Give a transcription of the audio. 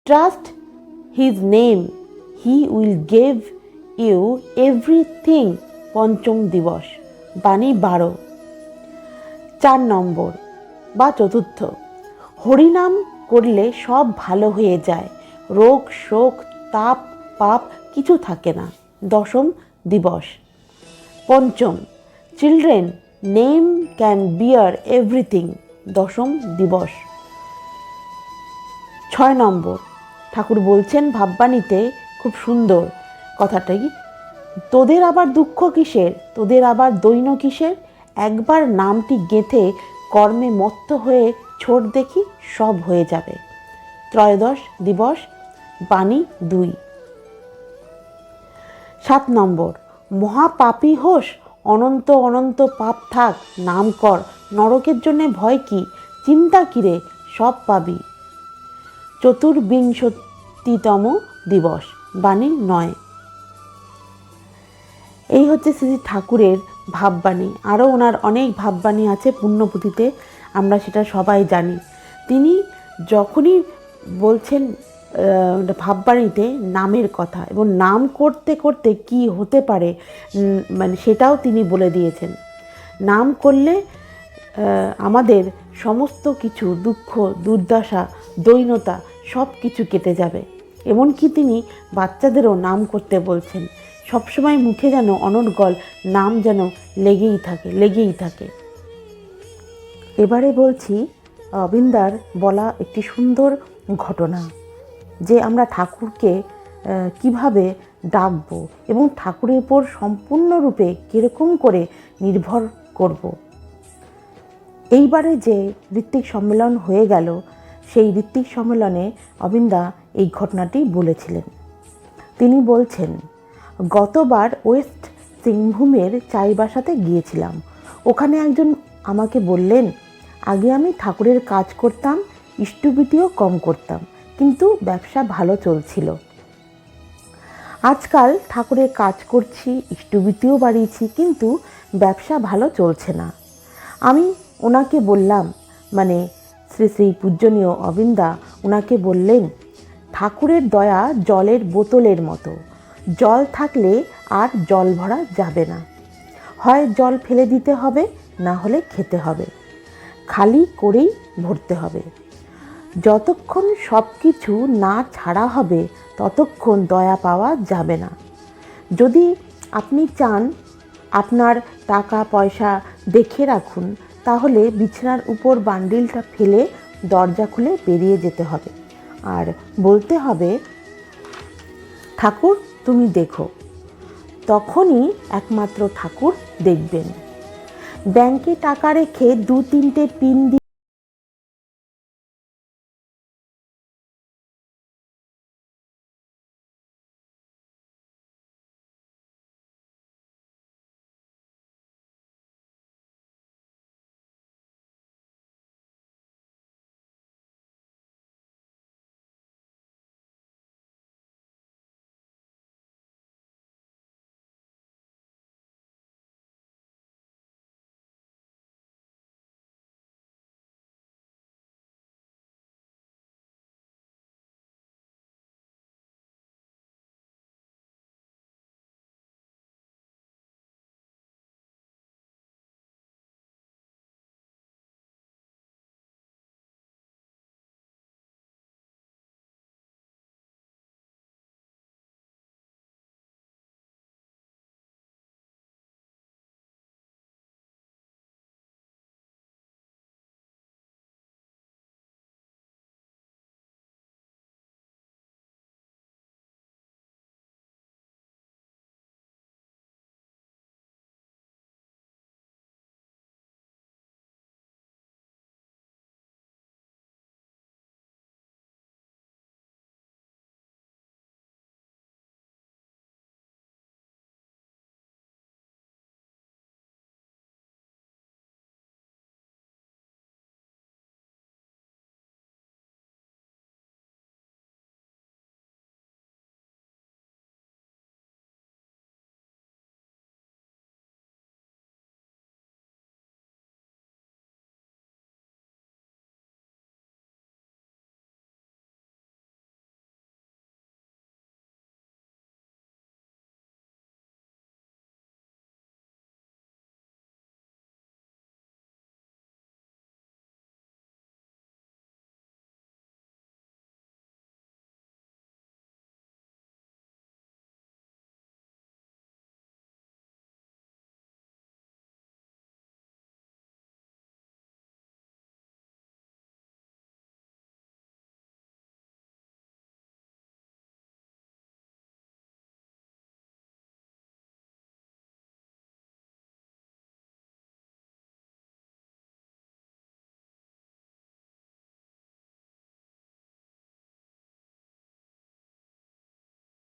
Trust his name, he will give you everything. পঞ্চম দিবস, বাণী 12। 4 নম্বর বা চতুর্থ, হরিনাম করলে সব ভালো হয়ে যায়, রোগ শোক তাপ পাপ কিছু থাকে না। দশম দিবস। পঞ্চম, children name can bear everything. দশম দিবস। 6 নম্বর, ঠাকুর বলছেন ভাববাণীতে, খুব সুন্দর কথাটাই, তোদের আবার দুঃখ কিসের, তোদের আবার দৈন্য কিসের, একবার নামটি গেঁথে কর্মে মত্ত হয়ে ছোট দেখি, সব হয়ে যাবে। ত্রয়োদশ দিবস, বাণী 2। 7 নম্বর, মহাপাপী হোস, অনন্ত অনন্ত পাপ থাক, নাম কর, নরকের জন্যে ভয় কি, চিন্তা কিরে, সব পাবি। চতুর্বিংশতিতম দিবস, বাণী 9। এই হচ্ছে শ্রী ঠাকুরের ভাববাণী। আরও ওনার অনেক ভাববাণী আছে পুণ্যপুঁথিতে, আমরা সেটা সবাই জানি। তিনি যখনই বলছেন ভাববাণীতে নামের কথা, এবং নাম করতে করতে কি হতে পারে মানে সেটাও তিনি বলে দিয়েছেন। নাম করলে আমাদের সমস্ত কিছু দুঃখ দুর্দশা দৈন্যতা সব কিছু কেটে যাবে। এমনকি তিনি বাচ্চাদেরও নাম করতে বলছেন, সবসময় মুখে যেন অনর্গল নাম যেন লেগেই থাকে। এবারে বলছি অবিন্দার বলা একটি সুন্দর ঘটনা, যে আমরা ঠাকুরকে কিভাবে ডাকবো এবং ঠাকুরের উপর সম্পূর্ণরূপে কীরকম করে নির্ভর করব। এইবারে যে ঋত্বিক সম্মেলন হয়ে গেল, সেই ঋত্বিক সম্মেলনে অবিন্দা এই ঘটনাটি বলেছিলেন। তিনি বলছেন, গতবার ওয়েস্ট সিংভূমের চাইবাসাতে গিয়েছিলাম। ওখানে একজন আমাকে বললেন, আগে আমি ঠাকুরের কাজ করতাম, ইষ্টভীতিও কম করতাম, কিন্তু ব্যবসা ভালো চলছিল। আজকাল ঠাকুরের কাজ করছি, ইষ্টভীতিও বাড়িয়েছি, কিন্তু ব্যবসা ভালো চলছে না। আমি ওনাকে বললাম, মানে শ্রী শ্রী পূজনীয় অবিন্দা ওনাকে বললেন, ঠাকুরের দয়া জলের বোতলের মতো, জল থাকলে আর জল ভরা যাবে না, হয় জল ফেলে দিতে হবে, না হলে খেতে হবে, খালি করেই ভরতে হবে। যতক্ষণ সব কিছু না ছাড়া হবে ততক্ষণ দয়া পাওয়া যাবে না। যদি আপনি চান আপনার টাকা পয়সা দেখে রাখুন, তাহলে বিছানার উপর বান্ডিলটা ফেলে দরজা খুলে বেরিয়ে যেতে হবে, আর বলতে হবে, ঠাকুর তুমি দেখো। তখনই একমাত্র ঠাকুর দেখবেন। ব্যাংকে টাকা রেখে 2-3টে পিন দিয়ে